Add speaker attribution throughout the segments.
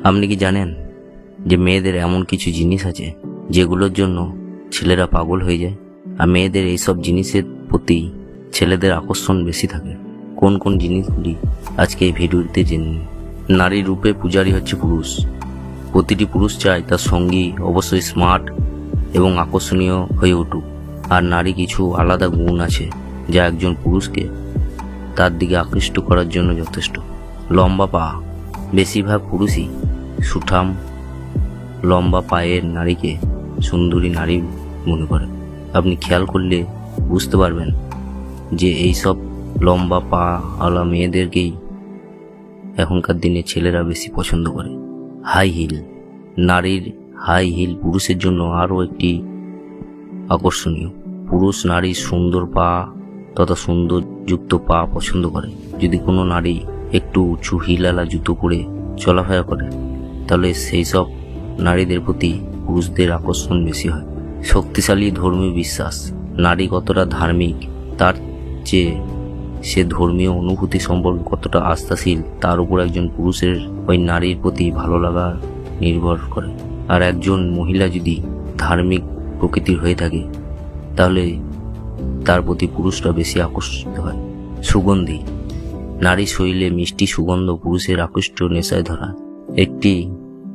Speaker 1: আপনি কি জানেন যে মেয়েদের এমন কিছু জিনিস আছে যেগুলোর জন্য ছেলেরা পাগল হয়ে যায়, আর মেয়েদের এইসব জিনিসের প্রতি ছেলেদের আকর্ষণ বেশি থাকে? কোন কোন জিনিসগুলি আজকে এই ভিডিওতে জেনে নিন। নারী রূপে পূজারী হচ্ছে পুরুষ। প্রতিটি পুরুষ চায় তার সঙ্গী অবশ্যই স্মার্ট এবং আকর্ষণীয় হয়ে উঠুক। আর নারী কিছু আলাদা গুণ আছে যা একজন পুরুষকে তার দিকে আকৃষ্ট করার জন্য যথেষ্ট। লম্বা পা। বেশিরভাগ পুরুষই সুঠাম লম্বা পায়ের নারীকে সুন্দরী নারী মনে করে। আপনি খেয়াল করলে বুঝতে পারবেন যে এই সব লম্বা পা আলা মেয়েদেরকেই এখনকার দিনে ছেলেরা বেশি পছন্দ করে। High heel. নারীর হাই হিল পুরুষের জন্য আরও একটি আকর্ষণীয়। পুরুষ নারীর সুন্দর পা তথা সৌন্দর্যযুক্ত পা পছন্দ করে। যদি কোনো নারী একটু উঁচু হিলওয়ালা জুতো পরে চলাফেরা করে তাহলে সেই সব নারীদের প্রতি পুরুষদের আকর্ষণ বেশি হয়। শক্তিশালী ধর্মীয় বিশ্বাস। নারী কতটা ধার্মিক তার চেয়ে সে ধর্মীয় অনুভূতি সম্পর্কে কতটা আস্থাশীল তার উপর একজন পুরুষের ওই নারীর প্রতি ভালো লাগা নির্ভর করে। আর একজন মহিলা যদি ধার্মিক প্রকৃতির হয়ে থাকে তাহলে তার প্রতি পুরুষরা বেশি আকর্ষিত হয়। সুগন্ধি। নারী শরীরে মিষ্টি সুগন্ধ পুরুষের আকৃষ্ট নেশায় ধরা। একটি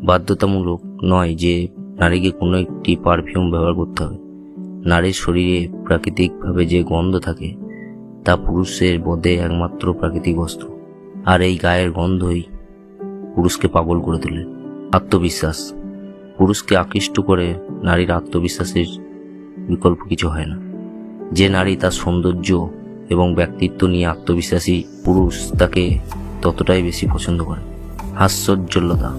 Speaker 1: বাধ্যতামূলক নয় যে নারীকে কোনো একটি পারফিউম ব্যবহার করতে হবে। নারীর শরীরে প্রাকৃতিকভাবে যে গন্ধ থাকে তা পুরুষের বোধে একমাত্র প্রাকৃতিক বস্তু, আর এই গায়ের গন্ধই পুরুষকে পাগল করে তোলে। আত্মবিশ্বাস। পুরুষকে আকৃষ্ট করে নারীর আত্মবিশ্বাসের বিকল্প কিছু হয় না। যে নারী তার সৌন্দর্য এবং ব্যক্তিত্ব নিয়ে আত্মবিশ্বাসী, পুরুষ তাকে ততটাই বেশি পছন্দ করে। হাস্যোজ্জ্বলতা।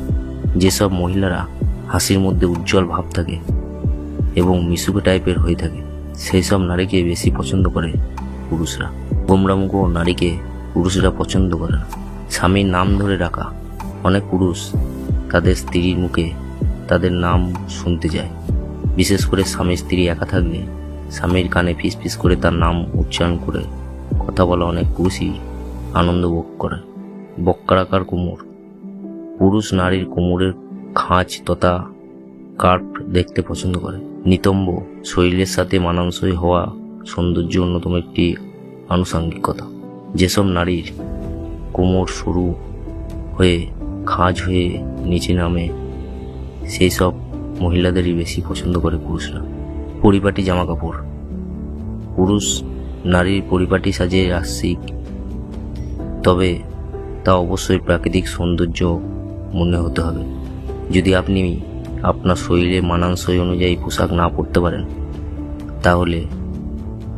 Speaker 1: যেসব মহিলারা হাসির মধ্যে উজ্জ্বল ভাব থাকে এবং মিশুকে টাইপের হয়ে থাকে সেই সব নারীকে বেশি পছন্দ করে পুরুষরা। গোমরামুখ নারীকে পুরুষরা পছন্দ করে না। স্বামীর নাম ধরে ডাকা। অনেক পুরুষ তাদের স্ত্রীর মুখে তাদের নাম শুনতে যায়। বিশেষ করে স্বামী স্ত্রী একা থাকলে স্বামীর কানে ফিস ফিস করে তার নাম উচ্চারণ করে কথা বলা অনেক পুরুষই আনন্দ ভোগ করে। বক্রাকার কোমর। পুরুষ নারীর কোমরের খাঁজ তথা কার্ভ দেখতে পছন্দ করে। নিতম্ব। শরীরের সাথে মানানসই হওয়া সৌন্দর্য অন্যতম একটি আনুষঙ্গিকতা। যেসব নারীর কোমর সরু হয়ে খাঁজ হয়ে নিচে নামে সেই সব মহিলাদেরই বেশি পছন্দ করে পুরুষরা। পরিপাটি জামা কাপড়। পুরুষ নারীর পরিপাটি সাজে রাসিক, তবে তা অবশ্যই প্রাকৃতিক সৌন্দর্য মনে হতে হবে। যদি আপনি আপনার শরীরে মানানসই অনুযায়ী পোশাক না পরতে পারেন তাহলে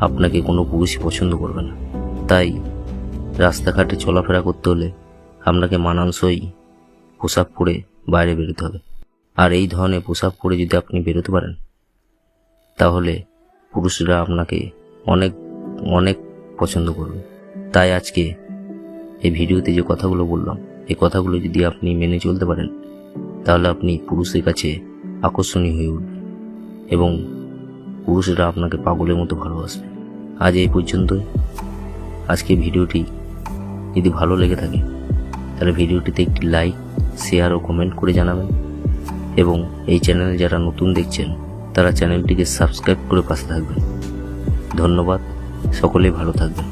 Speaker 1: আপনাকে কোনো পুরুষই পছন্দ করবে না। তাই রাস্তাঘাটে চলাফেরা করতে হলে আপনাকে মানানসই পোশাক পরে বাইরে বেরোতে হবে। আর এই ধরনের পোশাক পরে যদি আপনি বেরোতে পারেন তাহলে পুরুষরা আপনাকে অনেক অনেক পছন্দ করবে। তাই আজকে এই ভিডিওতে যে কথাগুলো বললাম এই কথাগুলো যদি আপনি মেনে চলতে পারেন তাহলে আপনি পুরুষের কাছে আকর্ষণীয় হয়ে উঠবেন এবং পুরুষরা আপনাকে পাগলের মতো ভালোবাসবে। আজ এই পর্যন্তই। আজকে ভিডিওটি যদি ভালো লেগে থাকে তাহলে ভিডিওটিতে একটি লাইক, শেয়ার ও কমেন্ট করে জানাবেন এবং এই চ্যানেলে যারা নতুন দেখছেন তারা চ্যানেলটিকে সাবস্ক্রাইব করে পাশে থাকবেন। ধন্যবাদ। সকলেই ভালো থাকবেন।